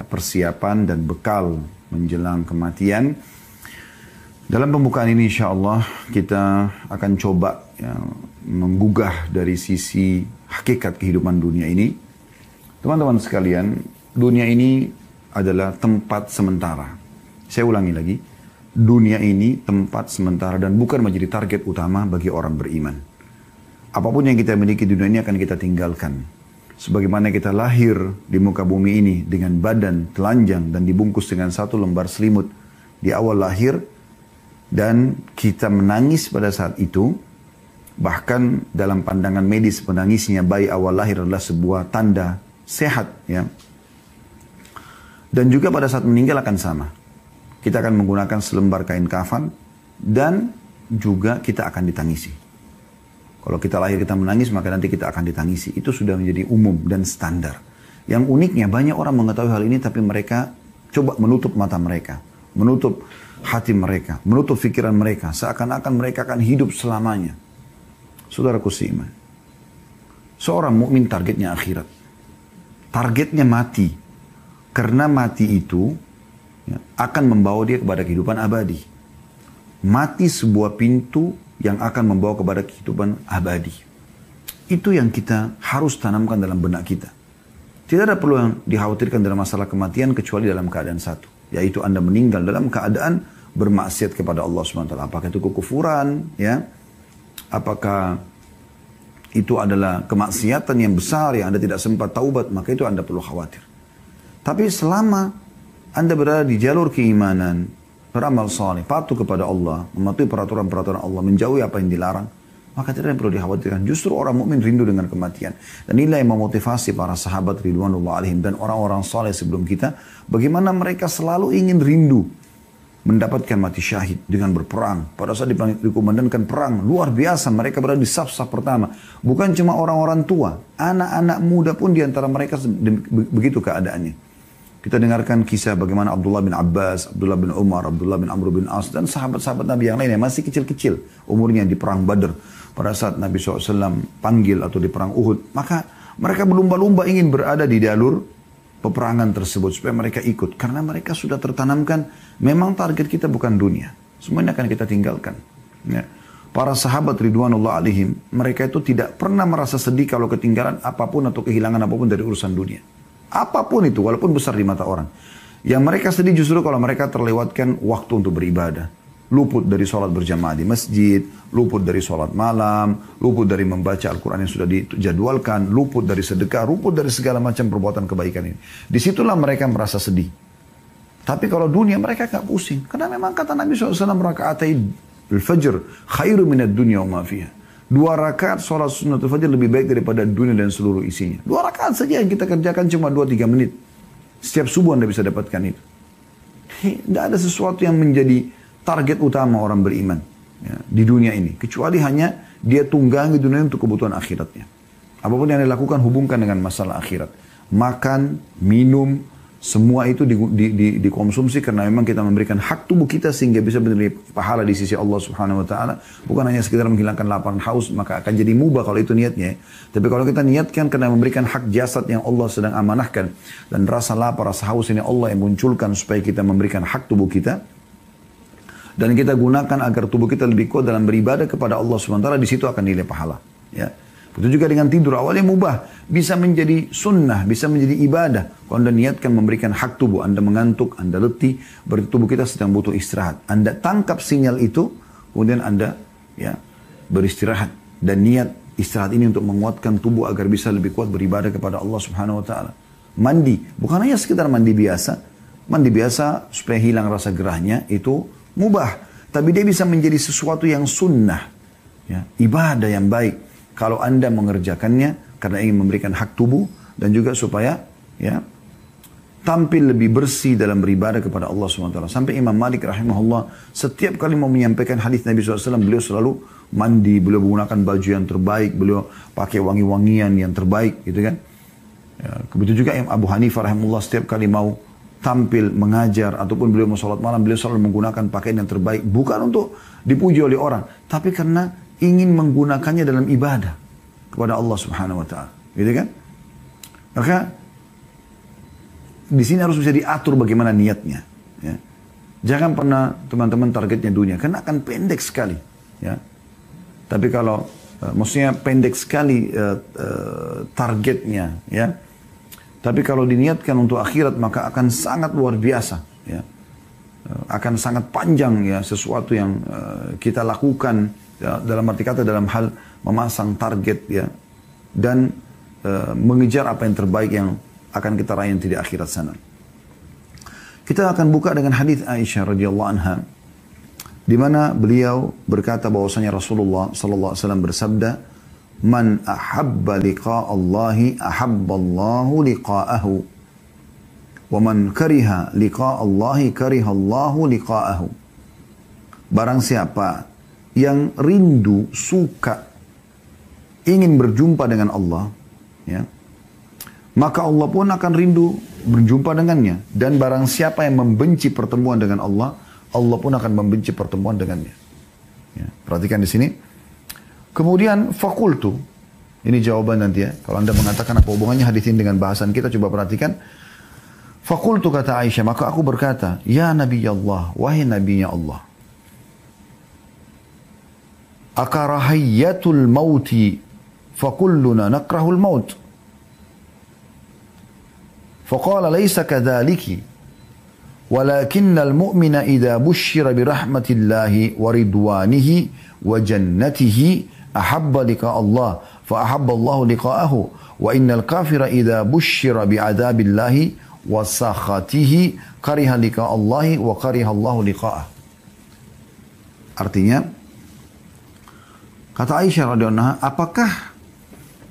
persiapan dan bekal menjelang kematian. Dalam pembukaan ini insya Allah kita akan coba ya, menggugah dari sisi hakikat kehidupan dunia ini. Teman-teman sekalian, dunia ini adalah tempat sementara. Saya ulangi lagi, dunia ini tempat sementara dan bukan menjadi target utama bagi orang beriman. Apapun yang kita miliki di dunia ini akan kita tinggalkan. Sebagaimana kita lahir di muka bumi ini dengan badan telanjang dan dibungkus dengan satu lembar selimut di awal lahir, dan kita menangis pada saat itu, bahkan dalam pandangan medis menangisnya bayi awal lahir adalah sebuah tanda sehat, ya. Dan juga pada saat meninggal akan sama. Kita akan menggunakan selembar kain kafan dan juga kita akan ditangisi. Kalau kita lahir kita menangis, maka nanti kita akan ditangisi. Itu sudah menjadi umum dan standar. Yang uniknya banyak orang mengetahui hal ini tapi mereka coba menutup mata mereka, menutup hati mereka, menutup pikiran mereka, seakan-akan mereka akan hidup selamanya. Saudaraku seiman, seorang mukmin targetnya akhirat. Targetnya mati. Karena mati itu ya, akan membawa dia kepada kehidupan abadi. Mati sebuah pintu yang akan membawa kepada kehidupan abadi. Itu yang kita harus tanamkan dalam benak kita. Tidak ada perlu yang dikhawatirkan dalam masalah kematian kecuali dalam keadaan satu. Yaitu Anda meninggal dalam keadaan bermaksiat kepada Allah SWT. Apakah itu kekufuran, ya? Apakah itu adalah kemaksiatan yang besar yang Anda tidak sempat taubat, maka itu Anda perlu khawatir. Tapi selama Anda berada di jalur keimanan, beramal saleh, patuh kepada Allah, mematuhi peraturan-peraturan Allah, menjauhi apa yang dilarang, maka tidak ada yang perlu dikhawatirkan. Justru orang mukmin rindu dengan kematian. Dan inilah yang memotivasi para sahabat ridwanullah alaihim dan orang-orang saleh sebelum kita, bagaimana mereka selalu ingin rindu mendapatkan mati syahid dengan berperang. Pada saat dikumandangkan perang, luar biasa mereka berada di saf-saf pertama. Bukan cuma orang-orang tua, anak-anak muda pun diantara mereka begitu keadaannya. Kita dengarkan kisah bagaimana Abdullah bin Abbas, Abdullah bin Umar, Abdullah bin Amr bin As, dan sahabat-sahabat Nabi yang lain yang masih kecil-kecil umurnya di perang Badr. Pada saat Nabi SAW panggil atau di perang Uhud, maka mereka berlumba-lumba ingin berada di jalur peperangan tersebut supaya mereka ikut. Karena mereka sudah tertanamkan, memang target kita bukan dunia. Semuanya akan kita tinggalkan. Ya. Para sahabat ridwanullah alaihim, mereka itu tidak pernah merasa sedih kalau ketinggalan apapun atau kehilangan apapun dari urusan dunia. Apapun itu, walaupun besar di mata orang. Yang mereka sedih justru kalau mereka terlewatkan waktu untuk beribadah. Luput dari sholat berjamaah di masjid, luput dari sholat malam, luput dari membaca Al-Quran yang sudah dijadwalkan, luput dari sedekah, luput dari segala macam perbuatan kebaikan ini. Disitulah mereka merasa sedih. Tapi kalau dunia mereka gak pusing. Karena memang kata Nabi SAW, raka'atai al-fajr khairu minad dunya wa ma fiha. 2 rakaat sholat sunnatul fajr lebih baik daripada dunia dan seluruh isinya. 2 rakaat saja yang kita kerjakan cuma 2-3 menit. Setiap subuh Anda bisa dapatkan itu. Tidak ada sesuatu yang menjadi target utama orang beriman ya, di dunia ini. Kecuali hanya dia tunggangi dunia untuk kebutuhan akhiratnya. Apapun yang dilakukan hubungkan dengan masalah akhirat. Makan, minum, semua itu dikonsumsi karena memang kita memberikan hak tubuh kita sehingga bisa menerima pahala di sisi Allah Subhanahu wa taala, bukan hanya sekedar menghilangkan lapar haus, maka akan jadi mubah kalau itu niatnya. Tapi kalau kita niatkan karena memberikan hak jasad yang Allah sedang amanahkan dan rasa lapar, rasa haus ini Allah yang munculkan supaya kita memberikan hak tubuh kita dan kita gunakan agar tubuh kita lebih kuat dalam beribadah kepada Allah Subhanahu wa taala, di situ akan nilai pahala, ya. Begitu juga dengan tidur, awalnya mubah, bisa menjadi sunnah, bisa menjadi ibadah. Kalau Anda niatkan memberikan hak tubuh, Anda mengantuk, Anda letih, berarti tubuh kita sedang butuh istirahat. Anda tangkap sinyal itu, kemudian Anda ya beristirahat. Dan niat istirahat ini untuk menguatkan tubuh agar bisa lebih kuat beribadah kepada Allah Subhanahu wa taala. Mandi, bukan hanya sekedar mandi biasa. Mandi biasa supaya hilang rasa gerahnya, itu mubah. Tapi dia bisa menjadi sesuatu yang sunnah, ya, ibadah yang baik. Kalau Anda mengerjakannya karena ingin memberikan hak tubuh dan juga supaya ya tampil lebih bersih dalam beribadah kepada Allah SWT. Sampai Imam Malik rahimahullah setiap kali mau menyampaikan hadis Nabi SAW, beliau selalu mandi, beliau menggunakan baju yang terbaik, beliau pakai wangi-wangian yang terbaik, gitu kan. Ya, begitu juga Imam Abu Hanifah rahimahullah setiap kali mau tampil mengajar ataupun beliau mau sholat malam, beliau selalu menggunakan pakaian yang terbaik, bukan untuk dipuji oleh orang, tapi karena ingin menggunakannya dalam ibadah kepada Allah Subhanahu wa taala, gitu kan? Maka di sini harus bisa diatur bagaimana niatnya. Ya. Jangan pernah teman-teman targetnya dunia, karena akan pendek sekali. Ya. Tapi kalau maksudnya pendek sekali targetnya, ya. Tapi kalau diniatkan untuk akhirat maka akan sangat luar biasa. Ya. Akan sangat panjang ya sesuatu yang kita lakukan ya, dalam arti kata dalam hal memasang target ya dan mengejar apa yang terbaik yang akan kita raih di akhirat sana. Kita akan buka dengan hadis Aisyah radhiyallahu anha di mana beliau berkata bahwasanya Rasulullah sallallahu alaihi wasallam bersabda, "Man ahabba liqa Allahi ahabballahu liqa'ahu, wa man kariha liqa Allahi karihallahu liqa'ahu." Barang siapa yang rindu, suka, ingin berjumpa dengan Allah, ya, maka Allah pun akan rindu berjumpa dengannya. Dan barang siapa yang membenci pertemuan dengan Allah, Allah pun akan membenci pertemuan dengannya. Ya, perhatikan di sini. Kemudian fakultu, ini jawaban nanti ya. Kalau anda mengatakan apa hubungannya hadis ini dengan bahasan kita, coba perhatikan. Fakultu kata Aisyah, maka aku berkata, ya Nabi Allah, wahai Nabinya Allah. Akarahayatul mauti fakulluna nakrahul maut. Faqala laysa kadhaliki. Walakinnal mu'mina idha bushira birahmatillahi wa ridwanihi wa jannatihi ahabba liqa Allah fa ahabba Allah liqa'ahu wa innal kafira idha bushira bi'adabillahi wa sakhatihi kariha liqa Allahi wa kariha Allah liqa'ah. Artinya kata Aisyah radhiyallahu anha, apakah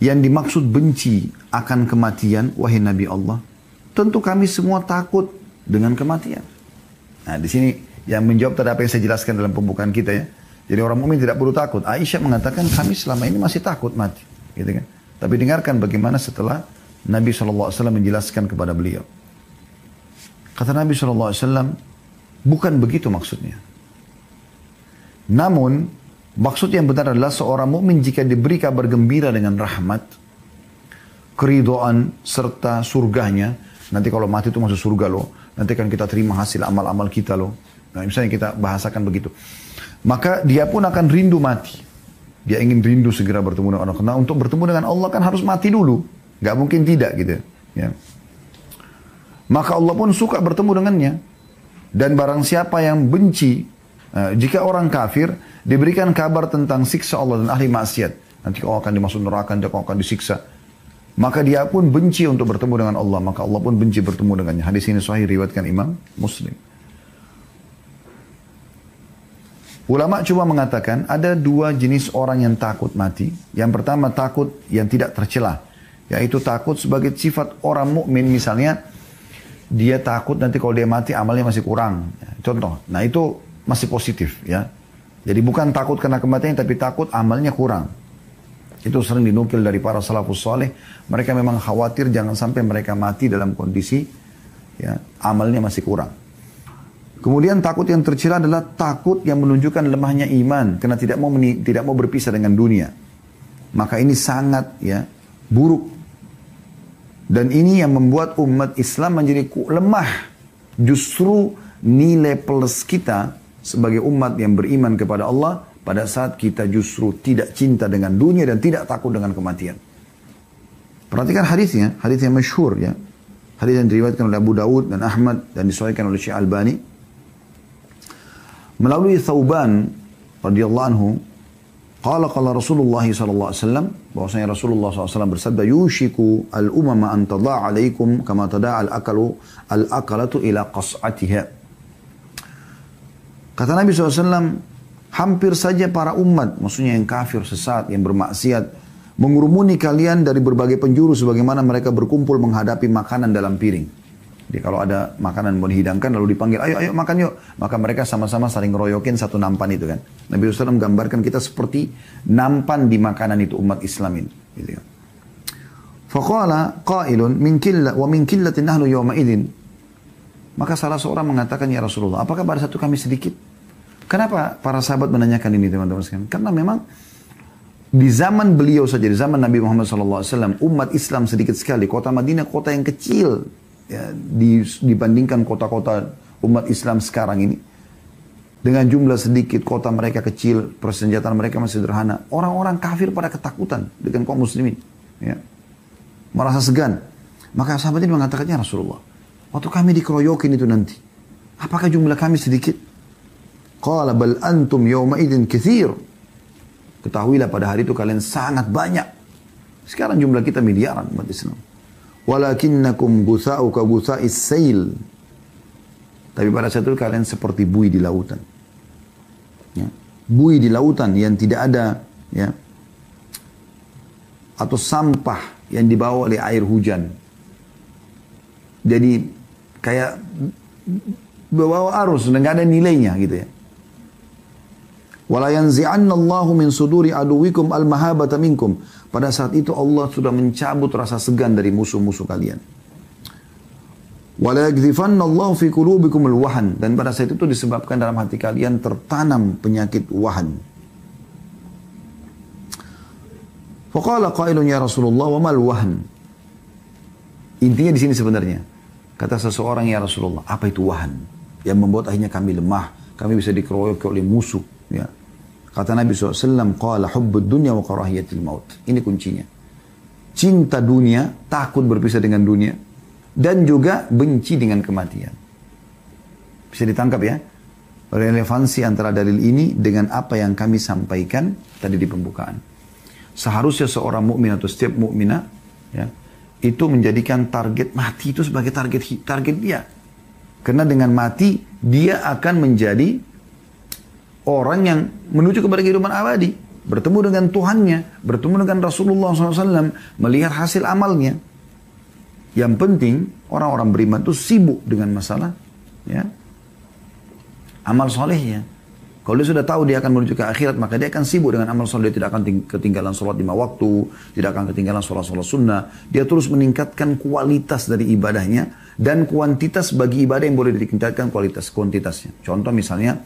yang dimaksud benci akan kematian wahai Nabi Allah? Tentu kami semua takut dengan kematian. Nah, di sini yang menjawab tadi apa yang saya jelaskan dalam pembukaan kita ya. Jadi orang mukmin tidak perlu takut. Aisyah mengatakan kami selama ini masih takut mati, gitu kan. Tapi dengarkan bagaimana setelah Nabi SAW menjelaskan kepada beliau. Kata Nabi SAW, bukan begitu maksudnya. Namun, maksud yang benar adalah seorang mukmin jika diberi kabar gembira dengan rahmat, keridhaan serta surganya. Nanti kalau mati itu masuk surga loh. Nanti kan kita terima hasil amal-amal kita loh. Nah, misalnya kita bahasakan begitu. Maka dia pun akan rindu mati. Dia ingin rindu segera bertemu dengan Allah. Karena untuk bertemu dengan Allah kan harus mati dulu. Gak mungkin tidak gitu. Ya. Maka Allah pun suka bertemu dengannya. Dan barang siapa yang benci, jika orang kafir diberikan kabar tentang siksa Allah dan ahli maksiat. Nanti kau akan dimasuk neraka, nanti kau akan disiksa. Maka dia pun benci untuk bertemu dengan Allah. Maka Allah pun benci bertemu dengannya. Hadis ini sahih riwayatkan Imam Muslim. Ulama coba mengatakan ada dua jenis orang yang takut mati. Yang pertama takut yang tidak tercela. Yaitu takut sebagai sifat orang mukmin. Misalnya dia takut nanti kalau dia mati amalnya masih kurang. Contoh. Nah itu masih positif ya. Jadi bukan takut karena kematian tapi takut amalnya kurang. Itu sering dinukil dari para salafus saleh. Mereka memang khawatir jangan sampai mereka mati dalam kondisi ya, amalnya masih kurang. Kemudian takut yang tercela adalah takut yang menunjukkan lemahnya iman karena tidak mau berpisah dengan dunia. Maka ini sangat ya buruk. Dan ini yang membuat umat Islam menjadi lemah. Justru nilai plus kita sebagai umat yang beriman kepada Allah pada saat kita justru tidak cinta dengan dunia dan tidak takut dengan kematian. Perhatikan hadisnya, hadis yang masyhur ya. Hadis yang diriwayatkan oleh Abu Dawud dan Ahmad dan disahihkan oleh Syekh Albani. Melalui Thauban radhiyallahu anhu, qala Rasulullah sallallahu alaihi wasallam, bahwasanya Rasulullah SAW bersabda, yushiku al-umama an tada'a alaikum kama tada'a al-akalatu ila qas'atiha. Kata Nabi SAW, hampir saja para umat, maksudnya yang kafir, sesat, yang bermaksiat, mengurumuni kalian dari berbagai penjuru sebagaimana mereka berkumpul menghadapi makanan dalam piring. Jadi kalau ada makanan mau dihidangkan lalu dipanggil, ayo makan yuk. Maka mereka sama-sama saling ngeroyokin satu nampan itu kan. Nabi SAW menggambarkan kita seperti nampan di makanan itu umat Islam ini. Gitu kan. Faqala qailun min killatin nahnu yawma idzin. Maka salah seorang mengatakan, ya Rasulullah, apakah pada satu kami sedikit? Kenapa para sahabat menanyakan ini teman-teman sekalian? Karena memang di zaman beliau saja, di zaman Nabi Muhammad SAW, umat Islam sedikit sekali. Kota Madinah kota yang kecil. ya, dibandingkan kota-kota umat Islam sekarang ini. Dengan jumlah sedikit, kota mereka kecil, persenjataan mereka masih sederhana. Orang-orang kafir pada ketakutan dengan kaum muslimin. Ya. Merasa segan. Maka sahabat ini mengatakannya, Rasulullah, waktu kami dikeroyokin itu nanti, apakah jumlah kami sedikit? Qala bal antum yawma idin kathir. Ketahuilah pada hari itu kalian sangat banyak. Sekarang jumlah kita miliaran umat Islam. Walakinnakum gutha'u ka gutha'is sail. Tapi pada saat itu kalian seperti buih di lautan. Ya. Buih di lautan yang tidak ada, ya, atau sampah yang dibawa oleh air hujan. Jadi kayak bawa arus, nggak ada nilainya gitu ya. Wala yanzi'annallahu min suduri aduwikum al-mahabata minkum. Pada saat itu Allah sudah mencabut rasa segan dari musuh-musuh kalian. Wala yaghdhifannallahu fi qulubikum al-wahan. Dan pada saat itu disebabkan dalam hati kalian tertanam penyakit wahan. Faqala qailun ya Rasulullah wa mal wahan. Intinya di sini sebenarnya, kata seseorang, ya Rasulullah, apa itu wahan? Yang membuat akhirnya kami lemah, kami bisa dikeroyok oleh musuh. Ya. Kata Nabi SAW, qala hubbud dunya wa karahiyatil maut. Ini kuncinya. Cinta dunia, takut berpisah dengan dunia, dan juga benci dengan kematian. Bisa ditangkap ya? Relevansi antara dalil ini dengan apa yang kami sampaikan tadi di pembukaan. Seharusnya seorang mukmin atau setiap mukminah, ya, itu menjadikan target mati itu sebagai target dia. Karena dengan mati, dia akan menjadi orang yang menuju kepada kehidupan abadi. Bertemu dengan Tuhannya, bertemu dengan Rasulullah SAW, melihat hasil amalnya. Yang penting, orang-orang beriman itu sibuk dengan masalah, ya, amal solehnya. Kalau dia sudah tahu dia akan menuju ke akhirat, maka dia akan sibuk dengan amal soleh. Dia tidak akan ketinggalan sholat 5 waktu, tidak akan ketinggalan sholat-sholat sunnah. Dia terus meningkatkan kualitas dari ibadahnya, dan kuantitas bagi ibadah yang boleh ditingkatkan kuantitasnya. Contoh misalnya,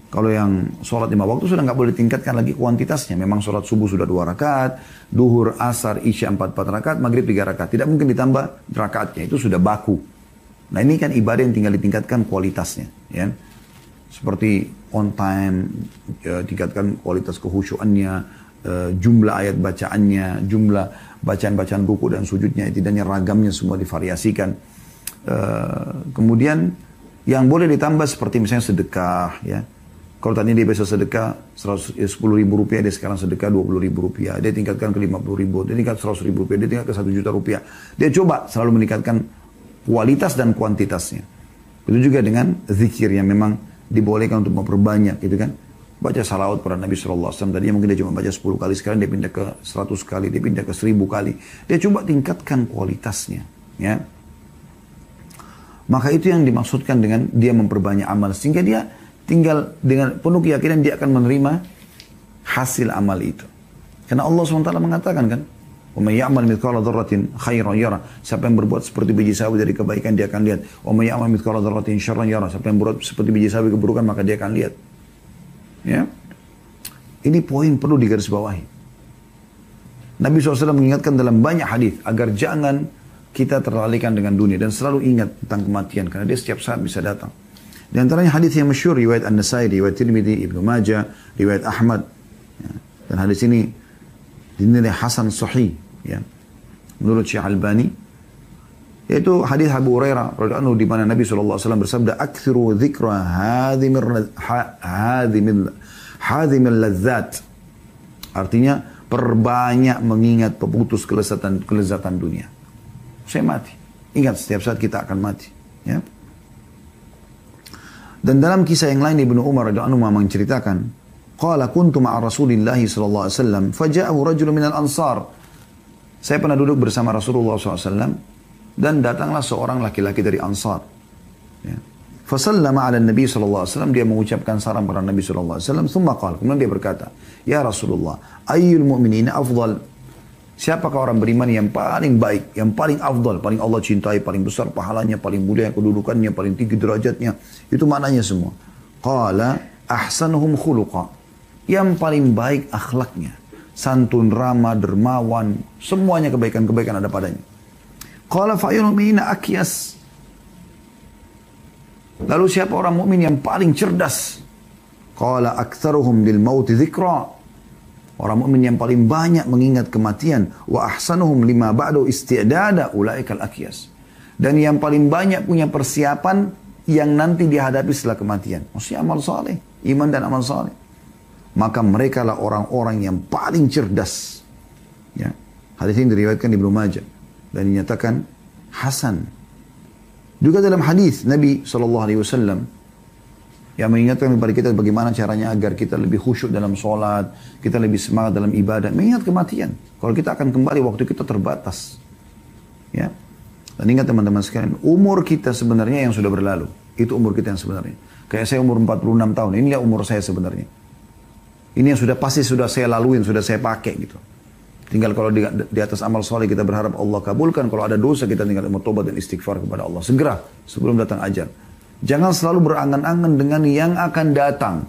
kalau yang sholat 5 waktu sudah nggak boleh ditingkatkan lagi kuantitasnya. Memang sholat subuh sudah 2 rakaat, duhur, asar, isya 4 rakaat, maghrib 3 rakaat. Tidak mungkin ditambah rakaatnya, itu sudah baku. Nah ini kan ibadah yang tinggal ditingkatkan kualitasnya. Ya. Seperti on time, tingkatkan kualitas kehusyuannya, jumlah ayat bacaannya, jumlah bacaan-bacaan ruku dan sujudnya, tidaknya ragamnya semua divariasikan. Kemudian yang boleh ditambah seperti misalnya sedekah, ya. Kalau tadi dia biasa sedekah 10.000 rupiah, dia sekarang sedekah 20.000 rupiah. Dia tingkatkan ke 50.000, dia tingkat 100.000 rupiah, dia tingkat ke 1 juta rupiah. Dia coba selalu meningkatkan kualitas dan kuantitasnya. Itu juga dengan zikir yang memang dibolehkan untuk memperbanyak, gitu kan. Baca salawat pada Nabi SAW. Tadinya mungkin dia cuma baca 10 kali, sekarang dia pindah ke 100 kali, dia pindah ke 1000 kali. Dia coba tingkatkan kualitasnya, ya. Maka itu yang dimaksudkan dengan dia memperbanyak amal. Sehingga dia tinggal dengan penuh keyakinan dia akan menerima hasil amal itu. Karena Allah SWT mengatakan kan, وَمَنْ يَعْمَلْ مِثْقَالَ ذَرَّةٍ خَيْرًا يَرَى. Siapa yang berbuat seperti biji sawi dari kebaikan dia akan lihat. وَمَنْ يَعْمَلْ مِثْقَالَ ذَرَّةٍ شَرًّا يَرَى. Siapa yang berbuat seperti biji sawi keburukan maka dia akan lihat. Ya. Ini poin perlu digarisbawahi. Nabi SAW mengingatkan dalam banyak hadis agar jangan kita terlalaikan dengan dunia dan selalu ingat tentang kematian karena dia setiap saat bisa datang. Di antaranya hadis yang masyhur riwayat An-Nasai, riwayat Tirmidzi, Ibnu Majah, riwayat Ahmad. Ya. Dan hadis ini dinilai hasan sahih, ya, menurut Syekh Albani, yaitu hadis Abu Hurairah radhiyallahu anhu di mana Nabi SAW bersabda, "Aktsiru dzikra hadhimil ladzat." Artinya perbanyak mengingat pemutus kelezatan dunia. Saya mati. Ingat setiap saat kita akan mati, ya. Dan dalam kisah yang lain Ibnu Umar radhiyallahu anhu menceritakan, qala kuntu ma'a Rasulillah sallallahu alaihi wasallam faja'ahu rajulun minal ansar. Saya pernah duduk bersama Rasulullah SAW dan datanglah seorang laki-laki dari Ansar. Ya. Fasallama ala Nabi SAW, dia mengucapkan salam kepada Nabi SAW. Thumma qala, kemudian dia berkata, ya Rasulullah, ayyul mu'minina afdal. Siapakah orang beriman yang paling baik, yang paling afdal, paling Allah cintai, paling besar pahalanya, paling mulia kedudukannya, paling tinggi derajatnya. Itu maknanya semua. Qala ahsanuhum khuluqa. Yang paling baik akhlaknya. Santun, ramah, dermawan, semuanya kebaikan-kebaikan ada padanya. Qala fa'ayul mu'minina akyas. Lalu siapa orang mukmin yang paling cerdas? Qala aktsaruhum lil mauti dzikra. Orang mukmin yang paling banyak mengingat kematian. Wa ahsanuhum lima ba'du isti'dada ulaikal akyas. Dan yang paling banyak punya persiapan yang nanti dihadapi setelah kematian. Maksudnya amal saleh, iman dan amal saleh. Maka mereka lah orang-orang yang paling cerdas. Ya. Hadis ini diriwayatkan di Ibnu Majah dan dinyatakan hasan. Juga dalam hadis Nabi SAW yang mengingatkan kepada kita bagaimana caranya agar kita lebih khusyuk dalam sholat, kita lebih semangat dalam ibadah, mengingat kematian. Kalau kita akan kembali, waktu kita terbatas. Ya. Dan ingat teman-teman sekalian, umur kita sebenarnya yang sudah berlalu. Itu umur kita yang sebenarnya. Kayak saya umur 46 tahun, inilah umur saya sebenarnya. Ini yang sudah pasti sudah saya laluin, sudah saya pakai gitu. Tinggal kalau di atas amal soleh kita berharap Allah kabulkan. Kalau ada dosa kita tinggal bertobat dan istighfar kepada Allah. Segera sebelum datang ajal. Jangan selalu berangan-angan dengan yang akan datang.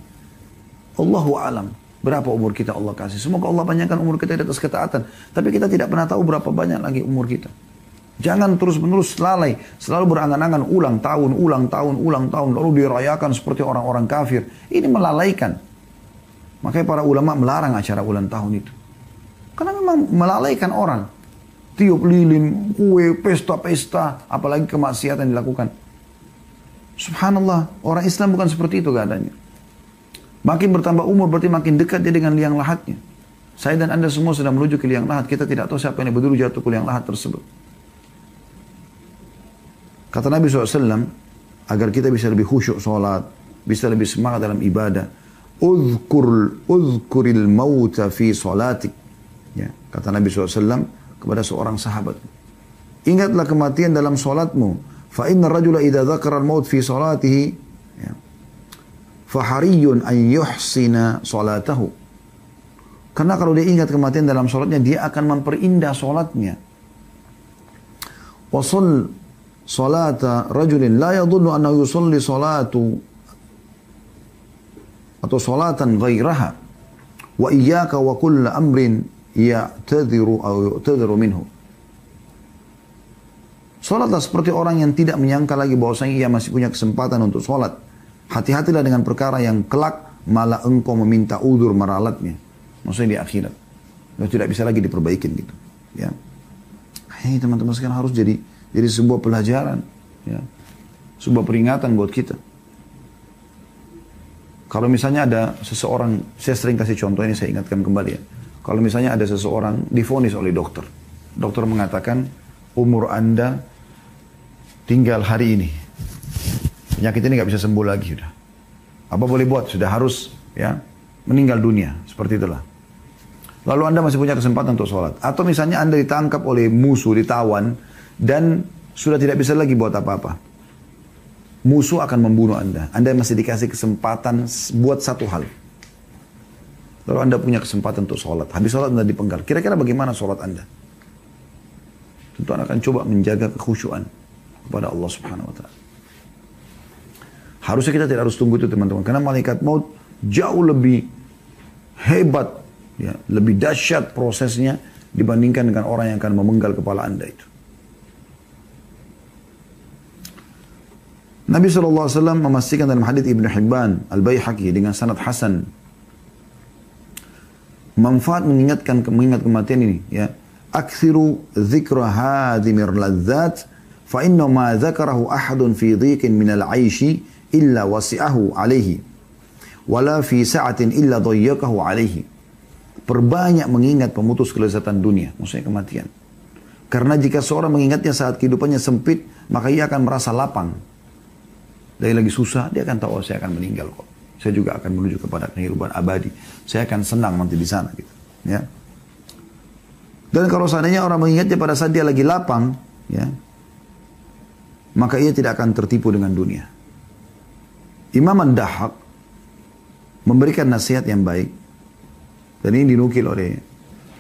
Allahu alam. Berapa umur kita Allah kasih. Semoga Allah panjangkan umur kita di atas ketaatan. Tapi kita tidak pernah tahu berapa banyak lagi umur kita. Jangan terus-menerus lalai. Selalu berangan-angan ulang tahun, ulang tahun, ulang tahun. Lalu dirayakan seperti orang-orang kafir. Ini melalaikan. Makanya para ulama melarang acara ulang tahun itu. Karena memang melalaikan orang. Tiup lilin, kue, pesta-pesta, apalagi kemaksiatan dilakukan. Subhanallah, orang Islam bukan seperti itu keadaannya. Makin bertambah umur berarti makin dekat dia dengan liang lahatnya. Saya dan Anda semua sedang menuju ke liang lahat. Kita tidak tahu siapa yang berdiri jatuh ke liang lahat tersebut. Kata Nabi SAW, agar kita bisa lebih khusyuk sholat, bisa lebih semangat dalam ibadah. Uzkuril mauta fi sholatik. Ya, kata Nabi SAW kepada seorang sahabat. Ingatlah kematian dalam sholatmu. Fa inna rajula idha dhakara al-maut fi sholatihi. Ya. Fahariyun an yuhsina sholatahu. Karena kalau dia ingat kematian dalam sholatnya, dia akan memperindah sholatnya. Wasul sholata rajulin la yadullu annahu yusalli sholatu atau sholatan ghairaha. Wa iyyaka wa kulla amrin ya'tadhiru atau yu'tadhiru minhu. Sholatlah seperti orang yang tidak menyangka lagi bahwasanya ia masih punya kesempatan untuk sholat. Hati-hatilah dengan perkara yang kelak malah engkau meminta udzur meralatnya. Maksudnya di akhirat. Dan tidak bisa lagi diperbaikin gitu. Ya. Ini teman-teman sekalian harus jadi sebuah pelajaran. Ya. Sebuah peringatan buat kita. Kalau misalnya ada seseorang, saya sering kasih contoh ini, saya ingatkan kembali ya. Kalau misalnya ada seseorang divonis oleh dokter. Dokter mengatakan, umur Anda tinggal hari ini. Penyakit ini nggak bisa sembuh lagi sudah. Apa boleh buat? Sudah harus ya meninggal dunia. Seperti itulah. Lalu Anda masih punya kesempatan untuk sholat. Atau misalnya Anda ditangkap oleh musuh, ditawan, dan sudah tidak bisa lagi buat apa-apa. Musuh akan membunuh Anda. Anda masih dikasih kesempatan buat satu hal. Lalu Anda punya kesempatan untuk sholat. Habis sholat Anda dipenggal. Kira-kira bagaimana sholat Anda? Tentu Anda akan coba menjaga kekhusyuan kepada Allah Subhanahu wa Ta'ala. Harusnya kita tidak harus tunggu itu teman-teman. Karena malaikat maut jauh lebih hebat, ya, lebih dahsyat prosesnya dibandingkan dengan orang yang akan memenggal kepala Anda itu. Nabi SAW memastikan dalam hadits Ibnu Hibban, Al-Baihaqi dengan sanad hasan. Manfaat mengingat kematian ini, ya. Aktsiru dzikra hadhimir ladzat fa inna ma dzakarahu ahadun fi dhiqin min al-'aishi illa wasi'ahu 'alaihi wala fi sa'atin illa dhayyaqahu 'alaihi. Perbanyak mengingat pemutus kelezatan dunia, maksudnya kematian. Karena jika seorang mengingatnya saat kehidupannya sempit, maka ia akan merasa lapang. Dari lagi susah, dia akan tahu, oh, saya akan meninggal kok. Saya juga akan menuju kepada kehidupan abadi. Saya akan senang nanti di sana gitu. Ya. Dan kalau seandainya orang mengingatnya pada saat dia lagi lapang, ya, maka ia tidak akan tertipu dengan dunia. Imam Ad-Dahhak memberikan nasihat yang baik. Dan ini dinukil oleh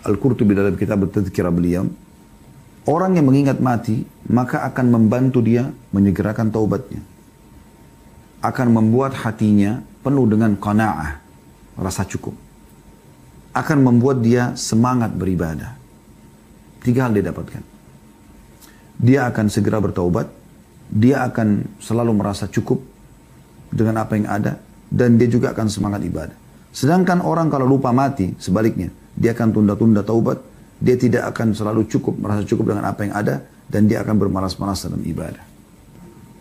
Al-Qurtubi dalam kitab At-Tadhkirah beliau. Orang yang mengingat mati, maka akan membantu dia menyegerakan taubatnya. Akan membuat hatinya penuh dengan qanaah, rasa cukup. Akan membuat dia semangat beribadah. 3 hal dia dapatkan. dia akan segera bertaubat, dia akan selalu merasa cukup dengan apa yang ada, dan dia juga akan semangat ibadah. Sedangkan orang kalau lupa mati, sebaliknya, dia akan tunda-tunda taubat, dia tidak akan selalu cukup, merasa cukup dengan apa yang ada, dan dia akan bermalas-malas dalam ibadah.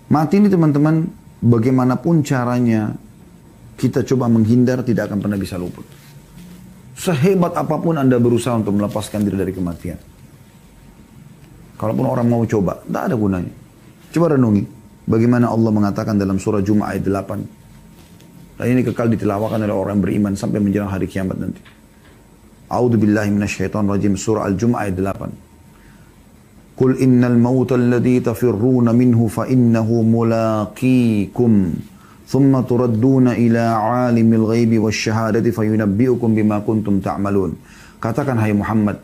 Mati ini teman-teman, bagaimanapun caranya kita coba menghindar, tidak akan pernah bisa luput. Sehebat apapun Anda berusaha untuk melepaskan diri dari kematian. Kalaupun orang mau coba, tidak ada gunanya. Coba renungi bagaimana Allah mengatakan dalam surah Jum'ah ayat 8. Dan ini kekal ditilawakan oleh orang yang beriman sampai menjelang hari kiamat nanti. A'udzubillahi minasyaitonirrajim, surah Al-Jum'ah ayat 8. Qul innal mauta alladhi tafirruna minhu fa innahu mulaqikum thumma turadduna ila alimil ghaibi wasyahadati fayunabbi'ukum bima kuntum ta'malun. Katakan hai Muhammad,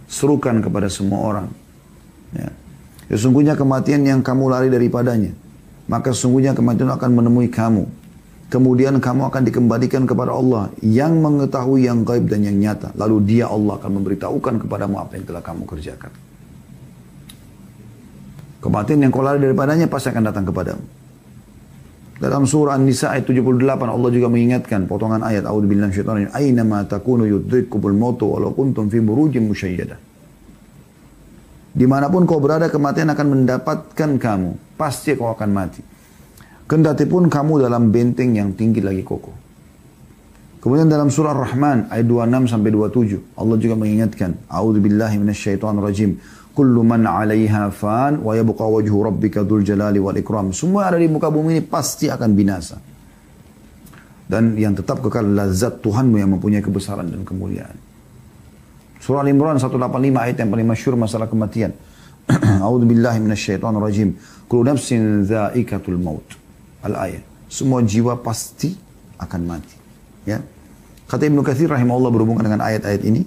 serukan kepada semua orang, ya, sesungguhnya kematian yang kamu lari daripadanya, maka sesungguhnya kematian akan menemui kamu. Kemudian kamu akan dikembalikan kepada Allah yang mengetahui yang gaib dan yang nyata. Lalu dia Allah akan memberitahukan kepadamu apa yang telah kamu kerjakan. Kematian yang kau lari daripadanya pasti akan datang kepadamu. Dalam surah An-Nisa ayat 78 Allah juga mengingatkan potongan ayat A'udzubillahi minasyaitonir rajim. Aynama takunu yudrikkumul mautu walau kuntum fi burujin musyayyadah. Dimanapun kau berada, kematian akan mendapatkan kamu. Pasti kau akan mati. Kendati pun kamu dalam benteng yang tinggi lagi kokoh. Kemudian dalam surah Ar-Rahman ayat 26 sampai 27 Allah juga mengingatkan, A'udzubillahi minasyaitonirrajim. Kullu man 'alaiha fan wa yabqa wajhu rabbika dzul jalali wal ikram. Semua ada di muka bumi ini pasti akan binasa. Dan yang tetap kekal lazat Tuhanmu yang mempunyai kebesaran dan kemuliaan. Surah Al-Imran 185 ayat yang paling masyhur masalah kematian. A'udzubillahi minasyaitonirrajim. Kullu nafsin dha'iqatul maut. Al-ayat. Semua jiwa pasti akan mati. Ya. Kata Ibnu Katsir rahimahullah berhubungan dengan ayat-ayat ini.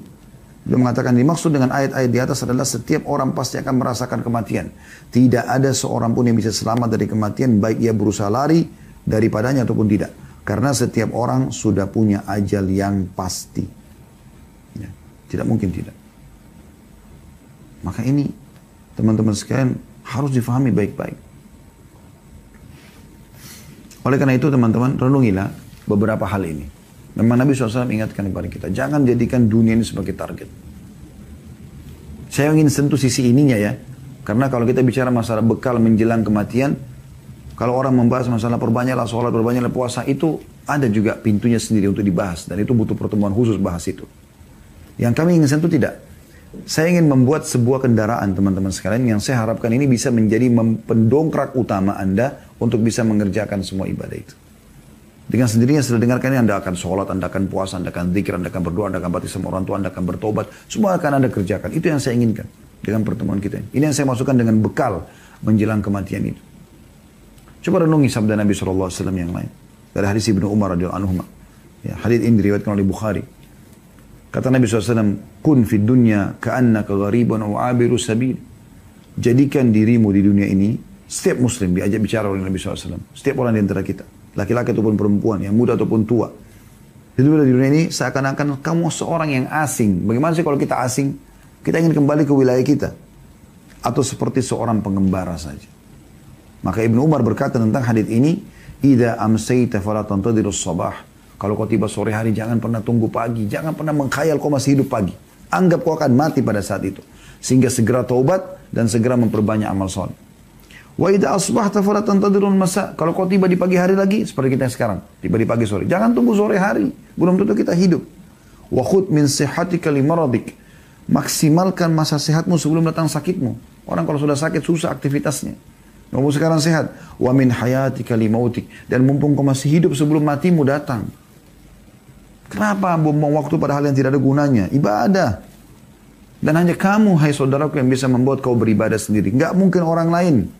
Dia mengatakan dimaksud dengan ayat-ayat di atas adalah setiap orang pasti akan merasakan kematian. Tidak ada seorang pun yang bisa selamat dari kematian, baik ia berusaha lari daripadanya ataupun tidak. Karena setiap orang sudah punya ajal yang pasti. Ya. Tidak mungkin tidak. Maka ini teman-teman sekalian harus difahami baik-baik. Oleh karena itu teman-teman, renungilah beberapa hal ini. Memang Nabi SAW ingatkan kepada kita, jangan jadikan dunia ini sebagai target. Saya ingin sentuh sisi ininya ya. Karena kalau kita bicara masalah bekal menjelang kematian, kalau orang membahas masalah perbanyaklah sholat, perbanyaklah puasa, itu ada juga pintunya sendiri untuk dibahas. Dan itu butuh pertemuan khusus bahas itu. Yang kami ingin sentuh tidak. Saya ingin membuat sebuah kendaraan teman-teman sekalian yang saya harapkan ini bisa menjadi pendongkrak utama Anda untuk bisa mengerjakan semua ibadah itu. Dengan sendirinya setelah dengarkan ini Anda akan sholat, Anda akan puasa, Anda akan zikir, Anda akan berdoa, Anda akan bakti sama orang tua, Anda akan bertobat. Semua akan Anda kerjakan. Itu yang saya inginkan dengan pertemuan kita ini. Ini yang saya masukkan dengan bekal menjelang kematian itu. Coba renungi sabda Nabi SAW yang lain. Dari hadis Ibnu Umar radhiyallahu anhu. Ya, hadis ini diriwayatkan oleh Bukhari. Kata Nabi SAW, kun fid dunya ka'annaka gharibun aw abiru sabil. Jadikan dirimu di dunia ini, setiap muslim diajak bicara oleh Nabi SAW. Setiap orang di antara kita, laki-laki ataupun perempuan, yang muda ataupun tua. Di dunia ini seakan-akan kamu seorang yang asing. Bagaimana sih kalau kita asing? Kita ingin kembali ke wilayah kita. Atau seperti seorang pengembara saja. Maka Ibnu Umar berkata tentang hadis ini, idza amsayta fala tantadirus sabah. Kalau kau tiba sore hari, jangan pernah tunggu pagi. Jangan pernah mengkhayal kau masih hidup pagi. Anggap kau akan mati pada saat itu. Sehingga segera taubat dan segera memperbanyak amal soleh. Wa idza asbahta fala tantadirul masa. Kalau kau tiba di pagi hari lagi, seperti kita sekarang. Tiba di pagi sore. Jangan tunggu sore hari. Belum tentu kita hidup. Wa khudh min sihhatika li maradik. Maksimalkan masa sehatmu sebelum datang sakitmu. Orang kalau sudah sakit, susah aktivitasnya. Kamu sekarang sehat. Wa min hayatika li mautik. Dan mumpung kau masih hidup sebelum matimu datang. Kenapa buang waktu pada hal yang tidak ada gunanya? Ibadah. Dan hanya kamu, hai saudaraku, yang bisa membuat kau beribadah sendiri. Enggak mungkin orang lain.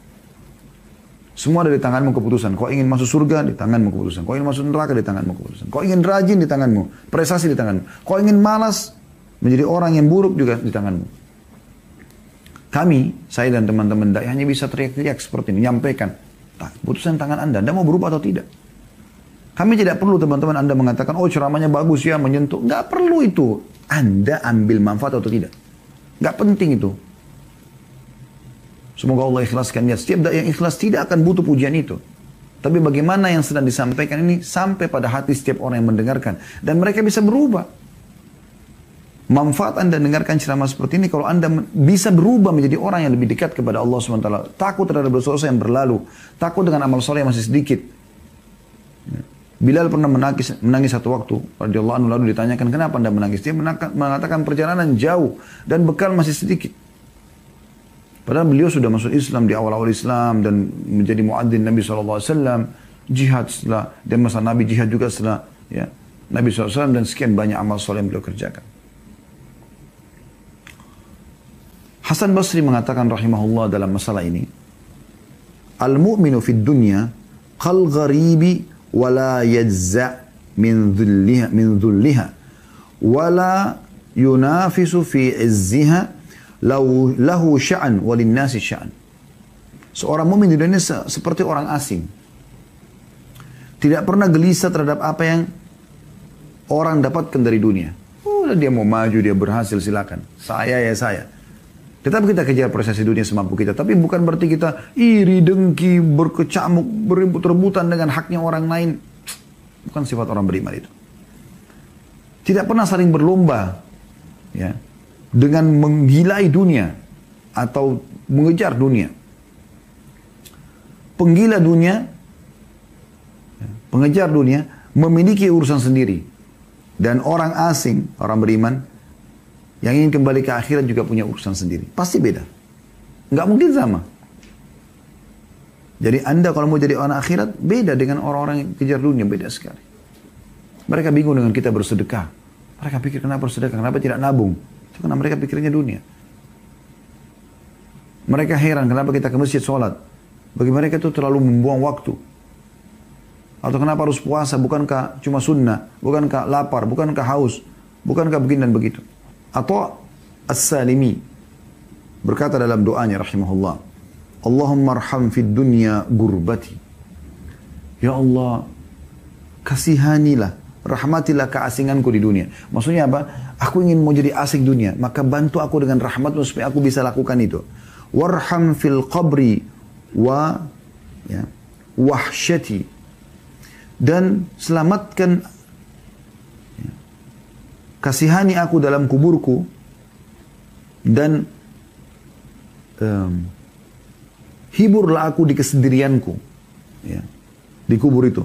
Semua ada di tanganmu keputusan. Kau ingin masuk surga, di tanganmu keputusan. Kau ingin masuk neraka, di tanganmu keputusan. Kau ingin rajin, di tanganmu. Prestasi di tanganmu. Kau ingin malas, menjadi orang yang buruk juga di tanganmu. Kami, saya dan teman-teman dai hanya bisa teriak-teriak seperti ini. Menyampaikan. Keputusan tangan Anda. Anda mau berubah atau tidak? Kami tidak perlu teman-teman Anda mengatakan, oh ceramahnya bagus ya, menyentuh. Nggak perlu itu. Anda ambil manfaat atau tidak. Nggak penting itu. Semoga Allah ikhlaskan niat. Setiap dai yang ikhlas tidak akan butuh pujian itu. Tapi bagaimana yang sedang disampaikan ini sampai pada hati setiap orang yang mendengarkan. Dan mereka bisa berubah. Manfaat Anda dengarkan ceramah seperti ini kalau Anda bisa berubah menjadi orang yang lebih dekat kepada Allah SWT. Takut terhadap dosa-dosa yang berlalu. Takut dengan amal soleh yang masih sedikit. Bilal pernah menangis satu waktu. Radhiyallahu anhu, lalu ditanyakan, kenapa Anda menangis? Dia mengatakan perjalanan jauh dan bekal masih sedikit. Padahal beliau sudah masuk Islam di awal-awal Islam dan menjadi muadzin Nabi SAW. Jihad setelah, dan masa Nabi jihad juga setelah ya, Nabi SAW, dan sekian banyak amal soleh yang beliau kerjakan. Hasan Basri mengatakan rahimahullah dalam masalah ini, al-mu'minu fid dunya qal gharibi wala yajza' min dhulliha wala yunafisu fi izziha lahu sya'an walinnasi sya'an. Seorang mukmin di dunia seperti orang asing. Tidak pernah gelisah terhadap apa yang orang dapatkan dari dunia. Dia mau maju, dia berhasil, silakan. Saya ya saya. Tetap kita kejar prestasi dunia semampu kita. Tapi bukan berarti kita iri, dengki, berkecamuk, berebut-rebutan dengan haknya orang lain. Bukan sifat orang beriman itu. Tidak pernah saling berlomba. Ya, dengan menggilai dunia. Atau mengejar dunia. Penggila dunia, pengejar dunia, memiliki urusan sendiri. Dan orang asing, orang beriman, yang ingin kembali ke akhirat juga punya urusan sendiri. Pasti beda. Nggak mungkin sama. Jadi Anda kalau mau jadi orang akhirat, beda dengan orang-orang yang kejar dunia, beda sekali. Mereka bingung dengan kita bersedekah. Mereka pikir kenapa bersedekah, kenapa tidak nabung. Itu karena mereka pikirnya dunia. Mereka heran kenapa kita ke masjid sholat. Bagi mereka itu terlalu membuang waktu. Atau kenapa harus puasa, bukankah cuma sunnah, bukankah lapar, bukankah haus, bukankah begini dan begitu. Atau As-Salimi berkata dalam doanya rahimahullah, Allahumma arham fid dunya gurbati. Ya Allah, kasihanilah, rahmatilah keasinganku di dunia. Maksudnya apa? Aku ingin mau jadi asing dunia, maka bantu aku dengan rahmatmu supaya aku bisa lakukan itu. Warham fil qabri wa ya, wahsyati. Dan selamatkan, kasihani aku dalam kuburku dan hiburlah aku di kesendirianku, ya, di kubur itu.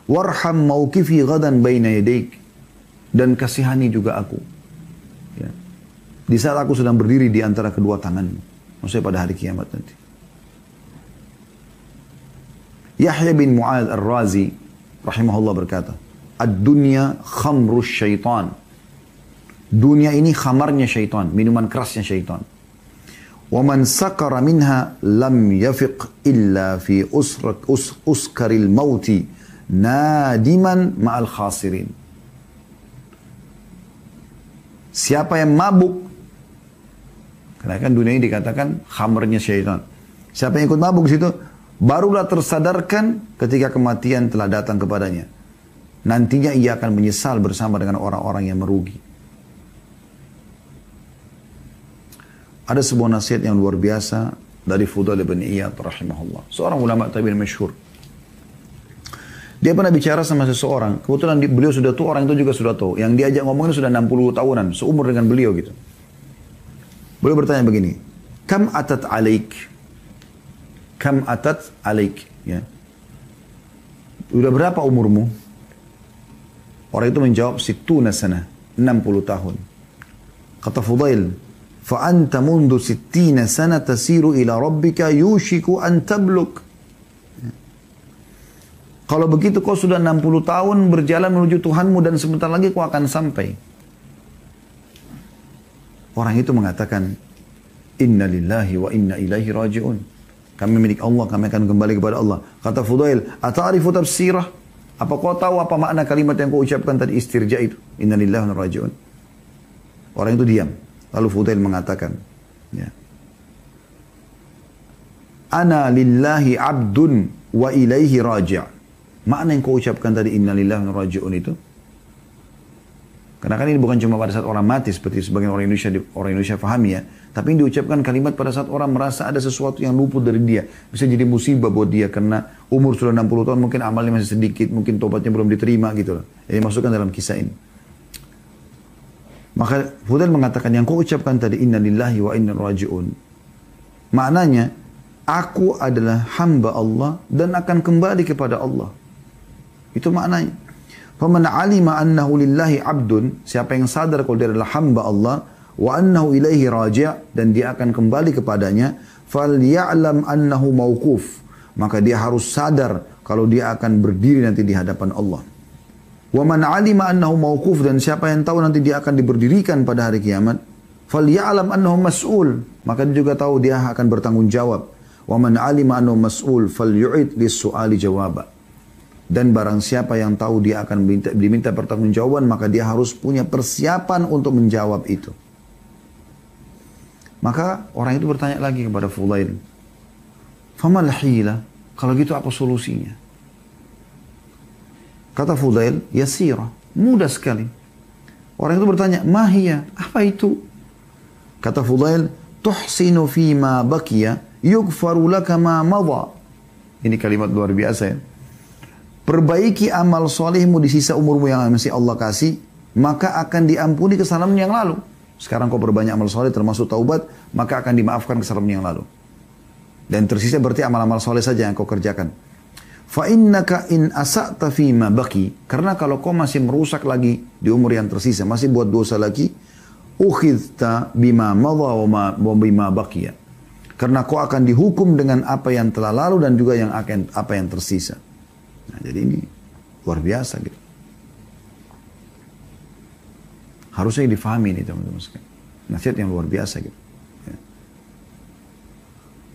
Warham mauqifi ghadan baina yadaik, dan kasihani juga aku, ya, di saat aku sedang berdiri di antara kedua tanganmu, maksudnya pada hari kiamat nanti. Yahya bin Mu'adz Ar-Razi rahimahullah berkata, ad-dunya khamrus syaitan. Dunia ini khamarnya syaitan, minuman kerasnya syaitan. Wa man sakara minha lam yafiq illa fi uskaril mauti nadiman ma'al khasirin. Siapa yang mabuk, karena kan dunia ini dikatakan khamarnya syaitan. Siapa yang ikut mabuk situ, barulah tersadarkan ketika kematian telah datang kepadanya. Nantinya ia akan menyesal bersama dengan orang-orang yang merugi. Ada sebuah nasihat yang luar biasa dari Fudail bin Iyad rahimahullah. Seorang ulama tabi'in masyhur. Dia pernah bicara sama seseorang. Kebetulan beliau sudah tua, orang itu juga sudah tua. Yang diajak ngomongin sudah 60 tahunan. Seumur dengan beliau gitu. Beliau bertanya begini. Kam atat alaik? Kam atat alaik? Ya. Udah berapa umurmu? Orang itu menjawab, sittuna sana. 60 tahun. Kata Fudail, فأنت منذ 60 سنة تسير إلى ربك يوشك أن تبلغ. Kalau begitu kau sudah 60 tahun berjalan menuju Tuhanmu dan sebentar lagi kau akan sampai. Orang itu mengatakan, Inna lillahi wa inna ilaihi raji'un. Kami milik Allah, kami akan kembali kepada Allah. Kata Fudail, ata'arifu tafsirah? Apa kau tahu apa makna kalimat yang kau ucapkan tadi, istirja itu? Inna lillahi wa inna raji'un. Orang itu diam. Lalu Fudail mengatakan, ya, Ana lillahi abdun wa ilaihi raji'. Makna yang kau ucapkan tadi, inna lillahi wa inna raji'un itu, karena kan ini bukan cuma pada saat orang mati seperti sebagian orang Indonesia pahami ya, Tapi yang diucapkan kalimat pada saat orang merasa ada sesuatu yang luput dari dia. Bisa jadi musibah buat dia karena umur sudah 60 tahun, mungkin amalnya masih sedikit, mungkin tobatnya belum diterima gitu loh. Jadi masukkan dalam kisah ini. Maka Fudail mengatakan yang kau ucapkan tadi, inna lillahi wa inna raji'un. Maknanya, aku adalah hamba Allah dan akan kembali kepada Allah. Itu maknanya. Faman alima annahu lillahi abdun, siapa yang sadar kalau dia adalah hamba Allah, wa annahu ilaihi raji' dan dia akan kembali kepadanya, falya'lam annahu mauquf, maka dia harus sadar kalau dia akan berdiri nanti di hadapan Allah. Wa man 'alima annahu mauquf, dan siapa yang tahu nanti dia akan diberdirikan pada hari kiamat, falya'lam annahu mas'ul, maka dia juga tahu dia akan bertanggung jawab. Wa man 'alima annahu mas'ul falyu'id lis-su'ali jawaba. Dan barang siapa yang tahu dia akan diminta pertanggungjawaban, maka dia harus punya persiapan untuk menjawab itu. Maka orang itu bertanya lagi kepada Fudail, famal hila, kalau gitu apa solusinya? Kata Fudail, yasira, mudah sekali. Orang itu bertanya, mahiyah, apa itu? Kata Fudail, tuhsinu fima bakiya, yugfaru laka ma madha. Ini kalimat luar biasa ya. Perbaiki amal solehmu di sisa umurmu yang masih Allah kasih, maka akan diampuni kesalahan yang lalu. Sekarang kau berbanyak amal soleh termasuk taubat, maka akan dimaafkan kesalahan yang lalu. Dan tersisa berarti amal-amal soleh saja yang kau kerjakan. Fa innaka in asa'ta fima baqi, karena kalau kau masih merusak lagi di umur yang tersisa, masih buat dosa lagi, ukhidta bima madha wa bima baqiya. Karena kau akan dihukum dengan apa yang telah lalu dan juga yang akan apa yang tersisa. Nah, jadi ini luar biasa gitu. Harusnya difahami ini teman-teman sekalian. Nasihat yang luar biasa gitu. Ya.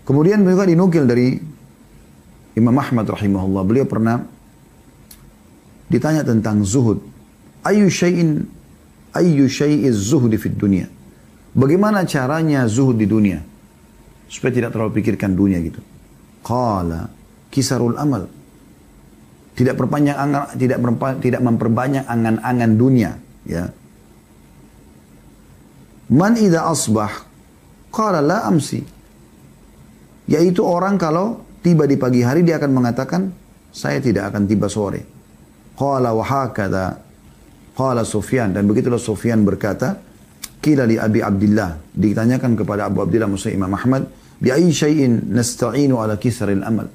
Kemudian juga dinukil dari Imam Ahmad rahimahullah. Beliau pernah ditanya tentang zuhud. Ayyu syai'iz zuhudi fid dunia. Bagaimana caranya zuhud di dunia? Supaya tidak terlalu pikirkan dunia gitu. Qala kisarul amal. Tidak memperbanyak angan-angan dunia. Ya. Man idza asbah qala la amsi, yaitu orang kalau tiba di pagi hari dia akan mengatakan saya tidak akan tiba sore. Qala wa hakadha qala Sufyan, dan begitulah Sufyan berkata, qila li Abi Abdullah, ditanyakan kepada Abu Abdullah Musa Imam Ahmad, bi ayyi syai'in nasta'inu ala kisaril amal.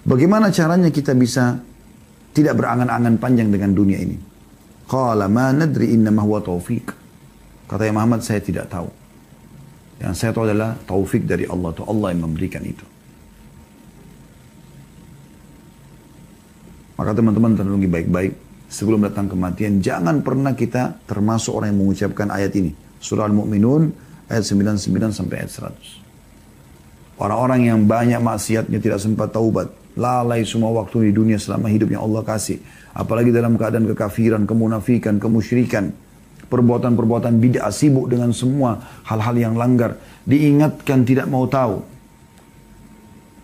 Bagaimana caranya kita bisa tidak berangan-angan panjang dengan dunia ini? Qala ma nadri innama huwa taufiq. Kata Imam Ahmad, saya tidak tahu. Yang saya tahu adalah taufik dari Allah. Itu Allah yang memberikan itu. Maka teman-teman renungi baik-baik. Sebelum datang kematian, jangan pernah kita termasuk orang yang mengucapkan ayat ini. Surah Al-Mu'minun, ayat 99 sampai ayat 100. Orang-orang yang banyak maksiatnya tidak sempat taubat. Lalai semua waktu di dunia selama hidup yang Allah kasih. Apalagi dalam keadaan kekafiran, kemunafikan, kemusyrikan. Perbuatan-perbuatan bid'ah, sibuk dengan semua hal-hal yang langgar, diingatkan tidak mau tahu,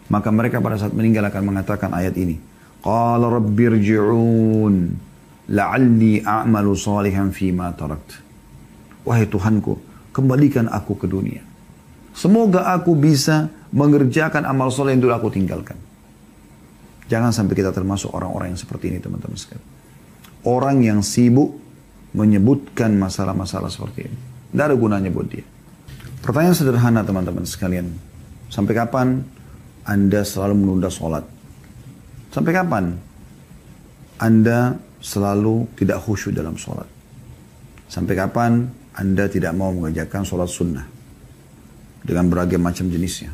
maka mereka pada saat meninggal akan mengatakan ayat ini, qala rabbirji'un la'alli a'malu salihan fima tarakt. Wahai Tuhanku, kembalikan aku ke dunia, semoga aku bisa mengerjakan amal soleh yang dulu aku tinggalkan. Jangan sampai kita termasuk orang-orang yang seperti ini teman-teman sekalian. Orang yang sibuk menyebutkan masalah-masalah seperti ini. Tidak ada gunanya buat dia. Pertanyaan sederhana teman-teman sekalian. Sampai kapan Anda selalu menunda sholat? Sampai kapan Anda selalu tidak khusyuk dalam sholat? Sampai kapan Anda tidak mau mengerjakan sholat sunnah? Dengan berbagai macam jenisnya.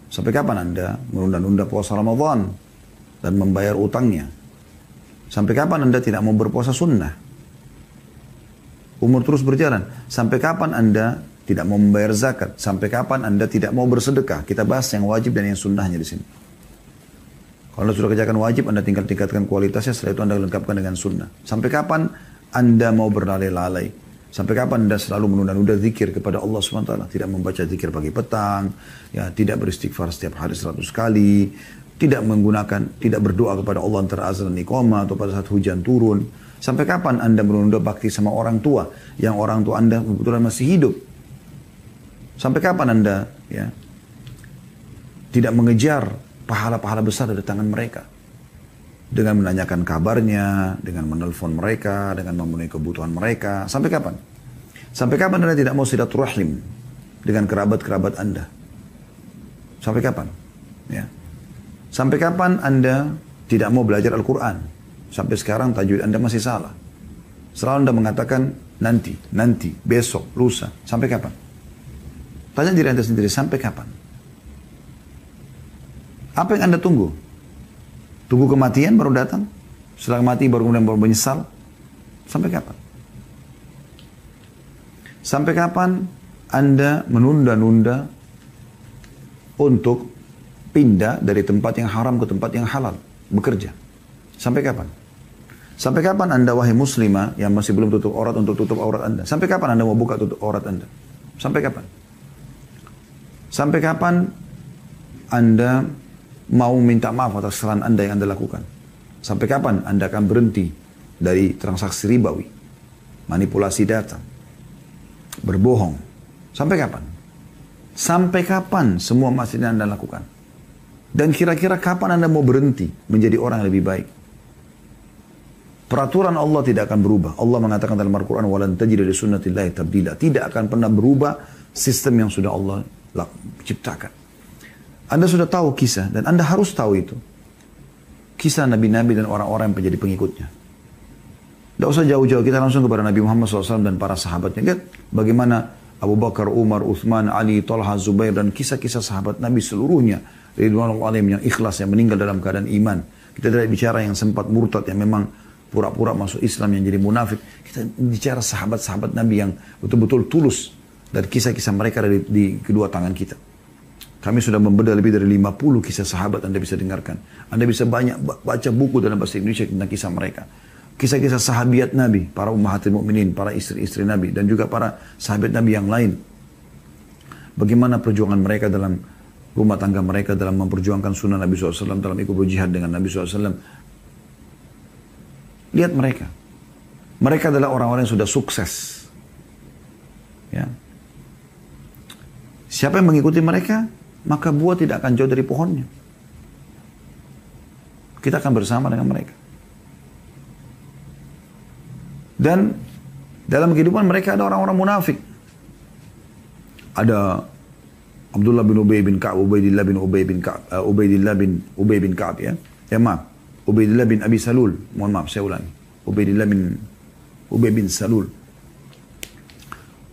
Sampai kapan Anda menunda-nunda puasa Ramadan dan membayar utangnya? Sampai kapan Anda tidak mau berpuasa sunnah? Umur terus berjalan. Sampai kapan Anda tidak mau membayar zakat? Sampai kapan Anda tidak mau bersedekah? Kita bahas yang wajib dan yang sunnahnya di sini. Kalau Anda sudah kerjakan wajib, Anda tinggal tingkatkan kualitasnya, setelah itu Anda lengkapkan dengan sunnah. Sampai kapan Anda mau berlalai-lalai? Sampai kapan Anda selalu menunda-nunda zikir kepada Allah SWT? Tidak membaca zikir pagi petang, ya, tidak beristighfar setiap hari 100 kali, tidak berdoa kepada Allah antara azan dan iqamah atau pada saat hujan turun. Sampai kapan Anda menunda bakti sama orang tua, yang orang tua Anda kebetulan masih hidup? Sampai kapan Anda ya tidak mengejar pahala-pahala besar dari tangan mereka? Dengan menanyakan kabarnya, dengan menelpon mereka, dengan memenuhi kebutuhan mereka. Sampai kapan? Sampai kapan Anda tidak mau silaturahim dengan kerabat-kerabat Anda? Sampai kapan? Ya. Sampai kapan Anda tidak mau belajar Al-Quran? Sampai sekarang tajwid Anda masih salah. Selalu Anda mengatakan nanti, besok, lusa. Sampai kapan? Tanya diri Anda sendiri, sampai kapan? Apa yang Anda tunggu? Tunggu kematian baru datang? Setelah mati baru kemudian baru menyesal? Sampai kapan? Sampai kapan Anda menunda-nunda untuk pindah dari tempat yang haram ke tempat yang halal? Bekerja. Sampai kapan? Sampai kapan Anda wahai muslimah yang masih belum tutup aurat untuk tutup aurat Anda? Sampai kapan Anda mau buka tutup aurat Anda? Sampai kapan? Sampai kapan Anda mau minta maaf atas kesalahan Anda yang Anda lakukan? Sampai kapan Anda akan berhenti dari transaksi ribawi, manipulasi data, berbohong? Sampai kapan? Sampai kapan semua maksiat yang Anda lakukan? Dan kira-kira kapan Anda mau berhenti menjadi orang yang lebih baik? Peraturan Allah tidak akan berubah. Allah mengatakan dalam Al-Quran, وَلَنْ تَجِدَ لِسُنَّةِ اللَّهِ تَبْدِيلًا. Tidak akan pernah berubah sistem yang sudah Allah ciptakan. Anda sudah tahu kisah, dan Anda harus tahu itu. Kisah Nabi-Nabi dan orang-orang yang menjadi pengikutnya. Tidak usah jauh-jauh, kita langsung kepada Nabi Muhammad SAW dan para sahabatnya. Lihat bagaimana Abu Bakar, Umar, Uthman, Ali, Talha, Zubair, dan kisah-kisah sahabat Nabi seluruhnya. Ridwanullah alaihim yang ikhlas, yang meninggal dalam keadaan iman. Kita tidak bicara yang sempat murtad, yang memang pura-pura masuk Islam yang jadi munafik. Kita bicara sahabat-sahabat Nabi yang betul-betul tulus. Dan kisah-kisah mereka di kedua tangan kita. Kami sudah membedah lebih dari 50 kisah sahabat Anda bisa dengarkan. Anda bisa banyak baca buku dalam bahasa Indonesia tentang kisah mereka. Kisah-kisah sahabiat Nabi, para ummahatil mukminin, para istri-istri Nabi, dan juga para sahabat Nabi yang lain. Bagaimana perjuangan mereka dalam rumah tangga mereka, dalam memperjuangkan sunnah Nabi SAW, dalam ikut berjihad dengan Nabi SAW. Lihat mereka. Mereka adalah orang-orang yang sudah sukses. Ya. Siapa yang mengikuti mereka, maka buah tidak akan jauh dari pohonnya. Kita akan bersama dengan mereka. Dan dalam kehidupan mereka ada orang-orang munafik. Ada Abdullah bin Ubay bin Ka'ab, Ubaidillah bin Ubay bin Ka'ab, Ubaidillah bin Ubay bin Ka'ab ya. Ya maaf, Ubaidillah bin Abi Salul. Mohon maaf, saya ulangi. Ubaidillah bin Ubay bin Salul.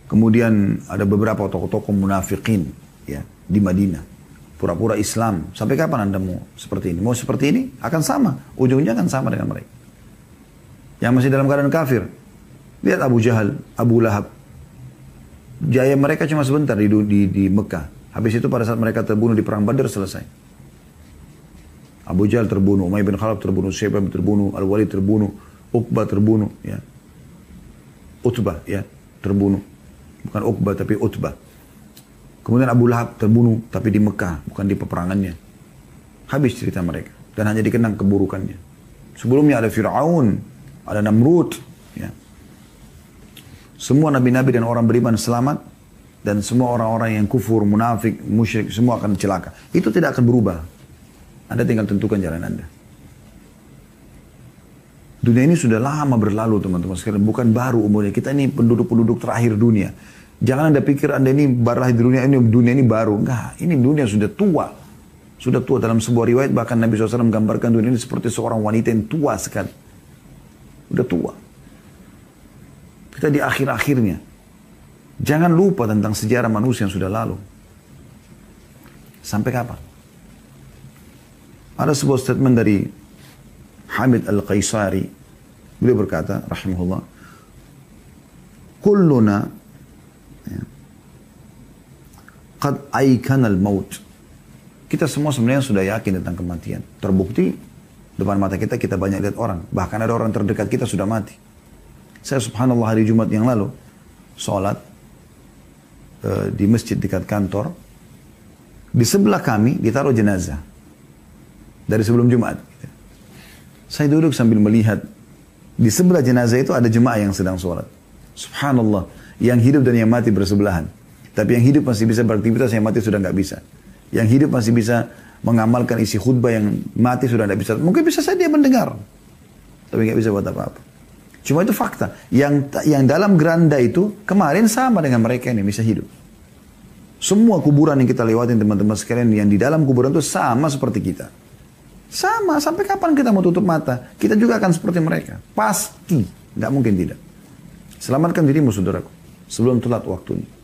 Kemudian ada beberapa tokoh-tokoh munafikin ya di Madinah. Pura-pura Islam. Sampai kapan Anda mau seperti ini? Mau seperti ini? Akan sama. Ujungnya akan sama dengan mereka. Yang masih dalam keadaan kafir. Lihat Abu Jahal, Abu Lahab. Jaya mereka cuma sebentar di Mekah. Habis itu pada saat mereka terbunuh di perang Badar selesai. Abu Jahal terbunuh, Umayyah bin Khalaf terbunuh, Syaibah terbunuh, Al-Walid terbunuh, Uqbah terbunuh, ya. Utbah ya terbunuh. Bukan Uqbah tapi Utbah. Kemudian Abu Lahab terbunuh tapi di Mekah, bukan di peperangannya. Habis cerita mereka dan hanya dikenang keburukannya. Sebelumnya ada Fir'aun, ada Namrud, ya. Semua nabi-nabi dan orang beriman selamat dan semua orang-orang yang kufur, munafik, musyrik semua akan celaka. Itu tidak akan berubah. Anda tinggal tentukan jalan Anda. Dunia ini sudah lama berlalu teman-teman sekalian, bukan baru umurnya. Kita ini penduduk-penduduk terakhir dunia. Jangan Anda pikir Anda ini baru lahir di dunia ini baru. Enggak, ini dunia sudah tua. Sudah tua. Dalam sebuah riwayat bahkan Nabi SAW menggambarkan dunia ini seperti seorang wanita yang tua sekali. Sudah tua. Kita di akhir-akhirnya. Jangan lupa tentang sejarah manusia yang sudah lalu. Sampai kapan? Ada sebuah statement dari Hamid Al-Qaisari. Beliau berkata, rahimahullah, kulluna qad aikana al-maut. Kita semua sebenarnya sudah yakin tentang kematian. Terbukti depan mata kita, kita banyak lihat orang. Bahkan ada orang terdekat kita sudah mati. Saya subhanallah hari Jumat yang lalu sholat di masjid dekat kantor. Di sebelah kami ditaruh jenazah dari sebelum Jumat. Saya duduk sambil melihat di sebelah jenazah itu ada jemaah yang sedang sholat. Subhanallah, yang hidup dan yang mati bersebelahan. Tapi yang hidup masih bisa beraktivitas, yang mati sudah nggak bisa. Yang hidup masih bisa mengamalkan isi khutbah, yang mati sudah nggak bisa. Mungkin bisa saja dia mendengar, tapi nggak bisa buat apa-apa. Cuma itu fakta. Yang dalam geranda itu kemarin sama dengan mereka ini bisa hidup. Semua kuburan yang kita lewatin teman-teman sekalian, yang di dalam kuburan itu sama seperti kita. Sama, sampai kapan kita mau tutup mata? Kita juga akan seperti mereka. Pasti, nggak mungkin tidak. Selamatkan dirimu saudaraku, sebelum telat waktunya.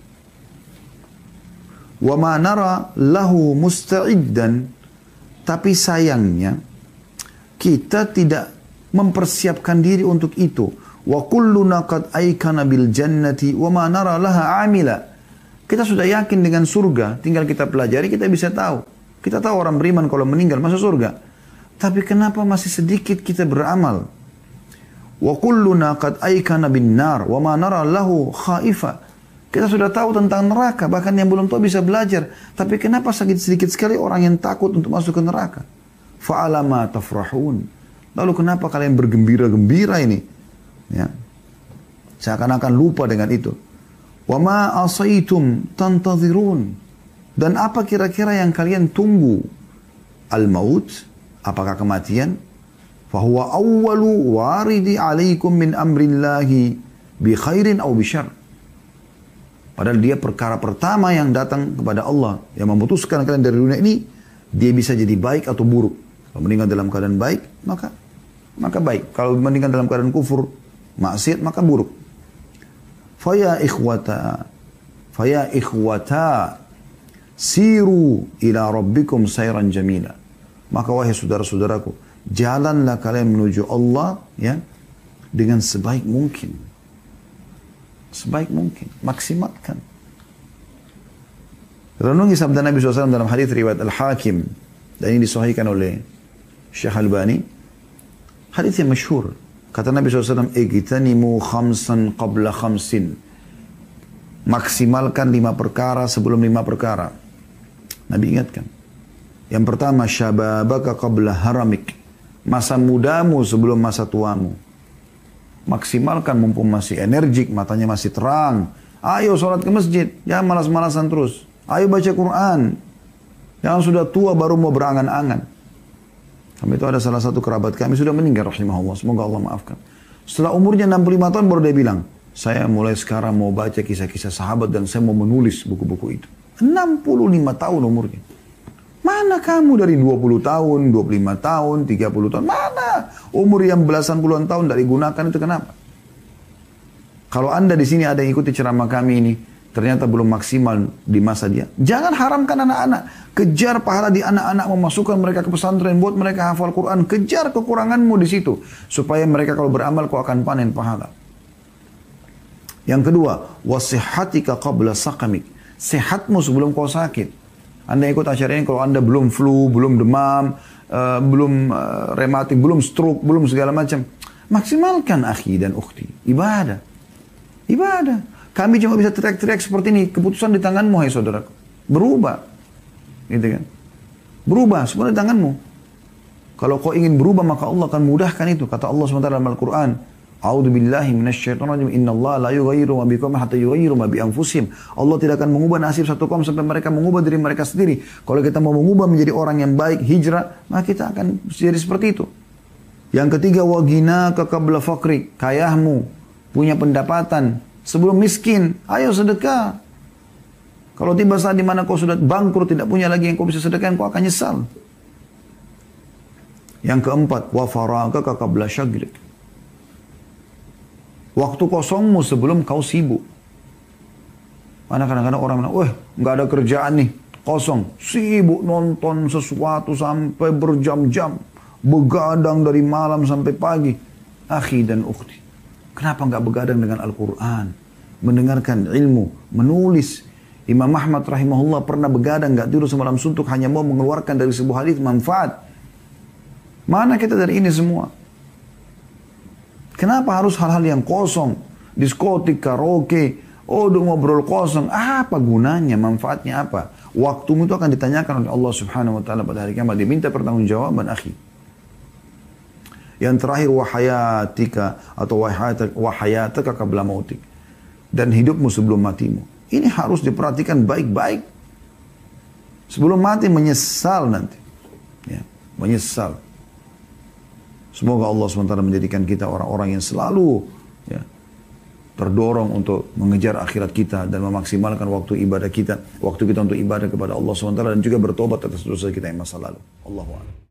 Wa ma nara lahu musta'iddan, tapi sayangnya kita tidak mempersiapkan diri untuk itu. Wa kulluna qad aikana bil jannati wa ma nara laha amila. Kita sudah yakin dengan surga, tinggal kita pelajari, kita bisa tahu. Kita tahu orang beriman kalau meninggal masuk surga. Tapi kenapa masih sedikit kita beramal? Wa kulluna qad aikana bin nar wa ma nara lahu khaifa. Kita sudah tahu tentang neraka, bahkan yang belum tahu bisa belajar. Tapi kenapa sedikit sekali orang yang takut untuk masuk ke neraka? Fa'ala ma tafrahun. Lalu kenapa kalian bergembira-gembira ini? Ya. Seakan-akan lupa dengan itu. Wa ma asaitum tantazirun. Dan apa kira-kira yang kalian tunggu? Al-maut, apakah kematian? Fahuwa awwalu waridi alaikum min amrillahi bi khairin aw bi syarr. Padahal dia perkara pertama yang datang kepada Allah, yang memutuskan kalian dari dunia ini, dia bisa jadi baik atau buruk. Kalau meninggal dalam keadaan baik, maka baik. Kalau meninggal dalam keadaan kufur, maksiat, maka buruk. Faya ikhwata, siru ila rabbikum sayran jamila. Maka wahai saudara-saudaraku, jalanlah kalian menuju Allah ya dengan sebaik mungkin. Sebaik mungkin, maksimalkan. Renungi sabda Nabi SAW dalam hadis riwayat Al-Hakim, dan ini disahihkan oleh Syekh Albani. Hadis yang masyhur. Kata Nabi SAW, "Igtanimu khamsan qabla khamsin." Maksimalkan 5 perkara sebelum 5 perkara. Nabi ingatkan. Yang pertama, syababaka qabla haramik. Masa mudamu sebelum masa tuamu. Maksimalkan mumpung masih energik, matanya masih terang. Ayo sholat ke masjid, jangan malas-malasan terus. Ayo baca Quran. Jangan sudah tua baru mau berangan-angan. Kami itu ada salah satu kerabat kami sudah meninggal rahimahullah. Semoga Allah maafkan. Setelah umurnya 65 tahun baru dia bilang, saya mulai sekarang mau baca kisah-kisah sahabat dan saya mau menulis buku-buku itu. 65 tahun umurnya. Mana kamu dari 20 tahun, 25 tahun, 30 tahun? Mana? Umur yang belasan puluhan tahun tidak digunakan itu kenapa? Kalau Anda di sini ada yang ikuti ceramah kami ini, ternyata belum maksimal di masa dia. Jangan haramkan anak-anak. Kejar pahala di anak-anak, memasukkan mereka ke pesantren, buat mereka hafal Quran. Kejar kekuranganmu di situ. Supaya mereka kalau beramal kau akan panen pahala. Yang kedua, wasihatika qabla sakamik. Sehatmu sebelum kau sakit. Anda ikut acara ini kalau Anda belum flu, belum demam, belum rematik, belum stroke, belum segala macam. Maksimalkan akhi dan ukhti. Ibadah. Ibadah. Kami cuma bisa teriak-teriak seperti ini. Keputusan di tanganmu, hai saudaraku. Berubah. Gitu kan. Berubah, semua di tanganmu. Kalau kau ingin berubah, maka Allah akan mudahkan itu. Kata Allah SWT dalam Al-Quran. A'udhu billahi minasyaitonirrajim. Inna Allah la yughayyiru ma biqawmin hatta yughayyiru ma bi anfusihim. Allah tidak akan mengubah nasib satu kaum sampai mereka mengubah diri mereka sendiri. Kalau kita mau mengubah menjadi orang yang baik, hijrah, maka kita akan jadi seperti itu. Yang ketiga, wa ghinaka qabla faqri. Kayahmu, punya pendapatan sebelum miskin. Ayo sedekah. Kalau tiba saat di mana kau sudah bangkrut, tidak punya lagi yang kau bisa sedekahkan, kau akan nyesal. Yang keempat, wa faragaka qabla syagrik. Waktu kosongmu sebelum kau sibuk. Mana kadang-kadang orang bilang, wah nggak ada kerjaan nih, kosong. Sibuk nonton sesuatu sampai berjam-jam. Begadang dari malam sampai pagi. Akhi dan ukhti. Kenapa nggak begadang dengan Al-Quran? Mendengarkan ilmu, menulis. Imam Ahmad rahimahullah pernah begadang, nggak tidur semalam suntuk, hanya mau mengeluarkan dari sebuah hadis manfaat. Mana kita dari ini semua? Kenapa harus hal-hal yang kosong? Diskotik, karaoke, ngobrol kosong. Apa gunanya? Manfaatnya apa? Waktumu itu akan ditanyakan oleh Allah Subhanahu wa taala pada hari kiamat. Diminta pertanggungjawaban, akhi. Yang terakhir, wahayatika atau wahayataka qabla mautik. Dan hidupmu sebelum matimu. Ini harus diperhatikan baik-baik. Sebelum mati menyesal nanti. Ya, menyesal. Semoga Allah SWT menjadikan kita orang-orang yang selalu ya, terdorong untuk mengejar akhirat kita dan memaksimalkan waktu ibadah kita, waktu kita untuk ibadah kepada Allah SWT dan juga bertobat atas dosa kita yang masa lalu. Allahu a'lam.